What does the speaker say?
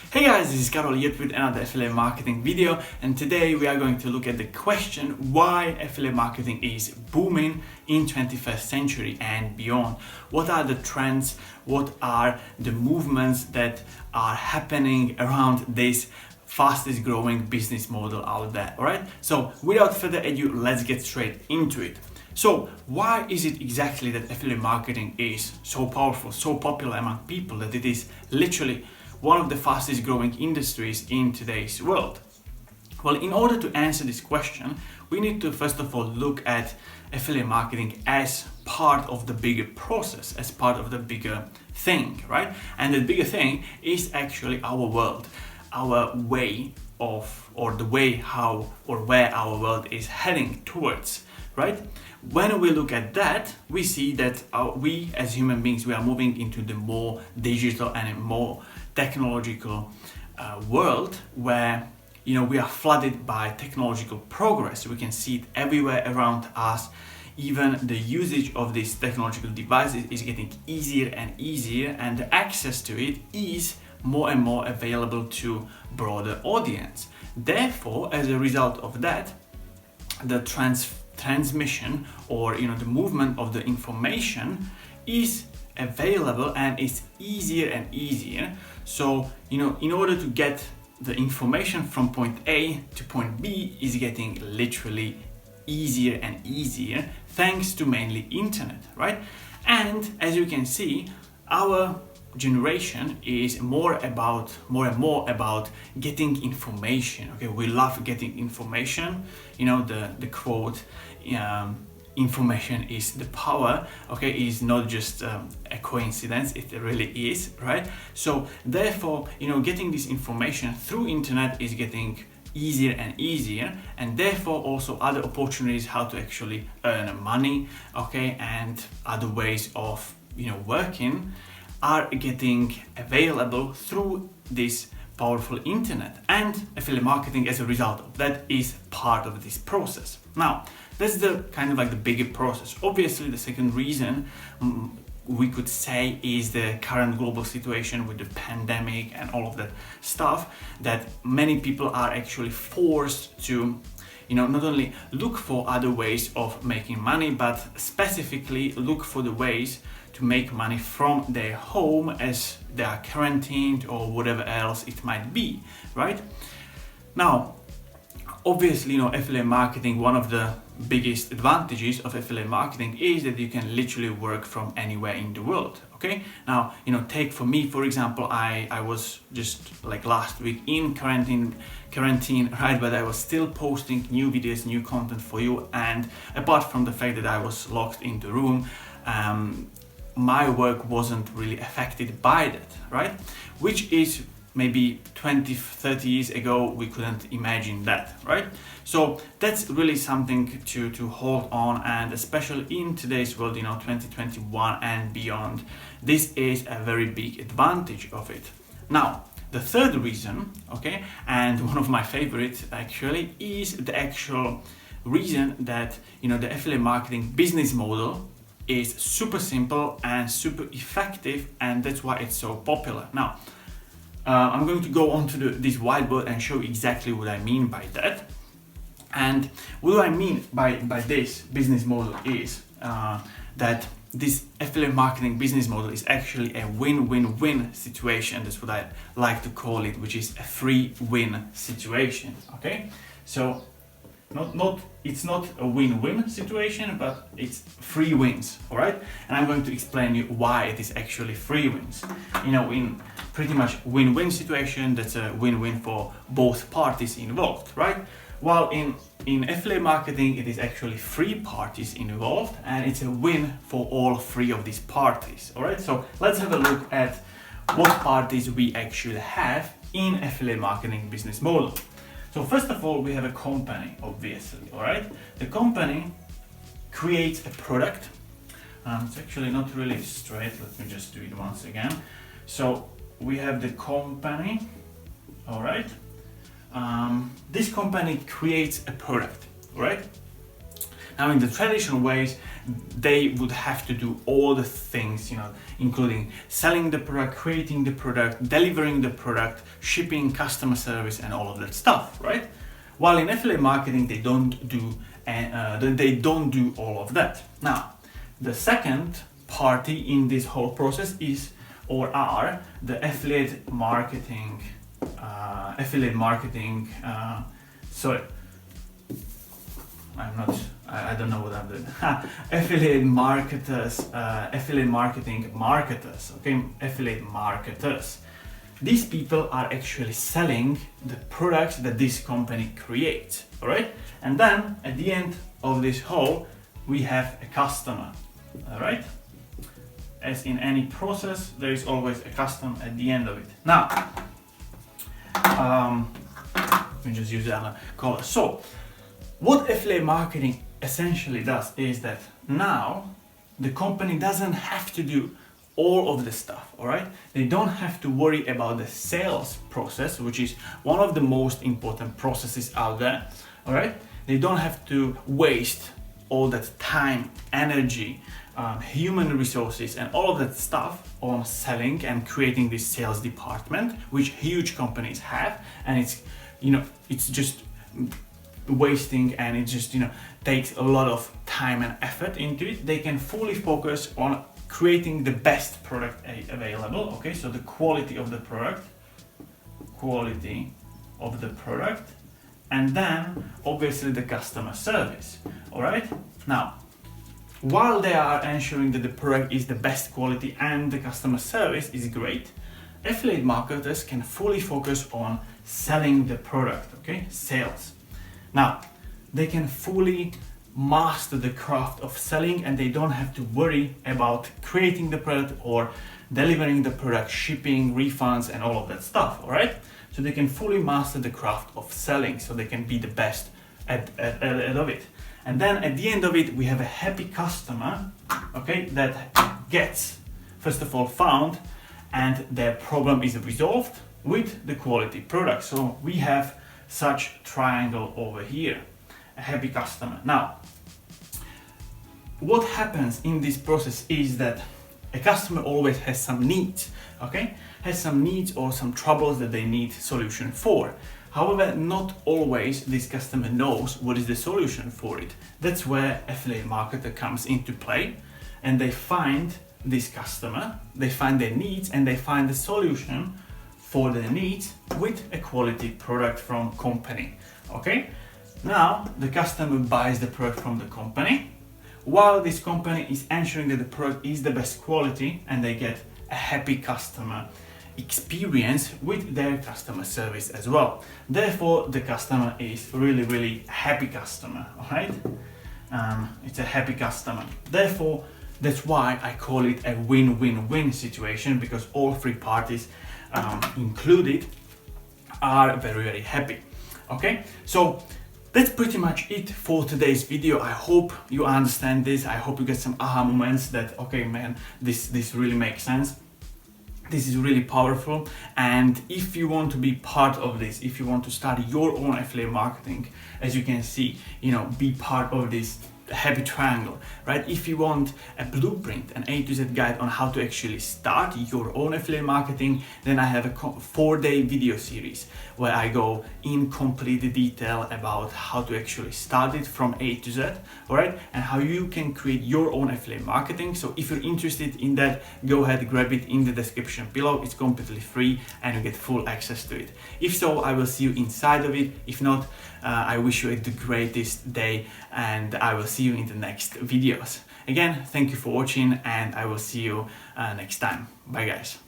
Hey guys, this is Karol yet with another affiliate marketing video, and today we are going to look at the question why affiliate marketing is booming in 21st century and beyond. What are the trends? What are the movements that are happening around this fastest growing business model out there? Alright, so without further ado, let's get straight into it. So why is it exactly that affiliate marketing is so powerful, so popular among people that it is literally one of the fastest growing industries in today's world? Well, in order to answer this question, we need to first of all look at affiliate marketing as part of the bigger process, as part of the bigger thing, right? And the bigger thing is actually our world, our way of, or the way how or where our world is heading towards, right? When we look at that, we see that we as human beings, we are moving into the more digital and a more technological world where we are flooded by technological progress. We can see it everywhere around us. Even the usage of these technological devices is getting easier and easier, and the access to it is more and more available to broader audience. Therefore, as a result of that, the transmission or the movement of the information is available and it's easier and easier. So in order to get the information from point A to point B is getting literally easier and easier thanks to mainly internet, right? And as you can see, our generation is more and more about getting information. Okay, we love getting information. The quote, information is the power, okay, is not just a coincidence, it really is, right? So therefore, getting this information through internet is getting easier and easier, and therefore also other opportunities how to actually earn money, okay, and other ways of working are getting available through this powerful internet, and affiliate marketing as a result of that is part of this process. Now, that's the kind of like the bigger process. Obviously, the second reason we could say is the current global situation with the pandemic and all of that stuff, that many people are actually forced to not only look for other ways of making money, but specifically look for the ways to make money from their home as they are quarantined or whatever else it might be, right? Now, obviously, affiliate marketing, one of the biggest advantages of affiliate marketing is that you can literally work from anywhere in the world, okay? Now, take for me, for example, I was just like last week in quarantine, right? But I was still posting new videos, new content for you. And apart from the fact that I was locked in the room, my work wasn't really affected by that, right? Which is maybe 20, 30 years ago, we couldn't imagine that, right? So that's really something to hold on, and especially in today's world, 2021 and beyond, this is a very big advantage of it. Now, the third reason, okay, and one of my favorites actually, is the actual reason that, the affiliate marketing business model is super simple and super effective, and that's why it's so popular. Now, I'm going to go onto this whiteboard and show exactly what I mean by that. And what I mean by this business model is that this affiliate marketing business model is actually a win-win-win situation. That's what I like to call it, which is a free win situation. Okay, so it's not a win-win situation, but it's free wins. All right, and I'm going to explain you why it is actually free wins. In pretty much win-win situation, that's a win-win for both parties involved, right? While in affiliate marketing, it is actually three parties involved, and it's a win for all three of these parties. All right, so let's have a look at what parties we actually have in affiliate marketing business model. So first of all, we have a company, obviously, all right? The company creates a product. It's actually not really straight. Let me just do it once again. So we have the company, all right? This company creates a product, all right? Now, in the traditional ways, they would have to do all the things, including selling the product, creating the product, delivering the product, shipping, customer service, and all of that stuff, right? While in affiliate marketing, they don't do all of that. Now, the second party in this whole process are the affiliate marketing. I don't know what I'm doing. Affiliate marketers, affiliate marketing marketers, okay? Affiliate marketers. These people are actually selling the products that this company creates, all right? And then at the end of this whole, we have a customer, all right? As in any process, there is always a customer at the end of it. Now, we just use another color. So, what affiliate marketing essentially does is that now the company doesn't have to do all of the stuff, all right? They don't have to worry about the sales process, which is one of the most important processes out there, all right? They don't have to waste all that time, energy, human resources, and all of that stuff on selling and creating this sales department, which huge companies have, and it's just wasting, and it just takes a lot of time and effort into it. They can fully focus on creating the best product available, okay? So the quality of the product, and then obviously the customer service, all right? Now, while they are ensuring that the product is the best quality and the customer service is great, affiliate marketers can fully focus on selling the product, okay? Sales. Now, they can fully master the craft of selling, and they don't have to worry about creating the product or delivering the product, shipping, refunds, and all of that stuff, all right? So they can fully master the craft of selling, so they can be the best at it. And then at the end of it, we have a happy customer, okay, that gets, first of all, found, and their problem is resolved with the quality product. So we have such triangle over here, a happy customer. Now, what happens in this process is that a customer always has some needs, okay? Has some needs or some troubles that they need solution for. However, not always this customer knows what is the solution for it. That's where affiliate marketer comes into play, and they find this customer, they find their needs, and they find the solution for their needs with a quality product from company, okay? Now, the customer buys the product from the company, while this company is ensuring that the product is the best quality, and they get a happy customer experience with their customer service as well. Therefore, the customer is really happy customer, all right? It's a happy customer. Therefore, that's why I call it a win-win-win situation, because all three parties included are very happy, okay? So that's pretty much it for today's video. I hope you understand this. I hope you get some aha moments that, okay, man, this really makes sense. This is really powerful. And if you want to be part of this, if you want to start your own affiliate marketing, as you can see, be part of this happy triangle, right? If you want a blueprint, an A to Z guide on how to actually start your own affiliate marketing, then I have a 4-day video series where I go in complete detail about how to actually start it from A to Z, all right? And how you can create your own affiliate marketing. So if you're interested in that, go ahead, grab it in the description below. It's completely free and you get full access to it. If so, I will see you inside of it. If not, I wish you the greatest day, and I will see you in the next videos. Again, thank you for watching, and I will see you next time. Bye guys.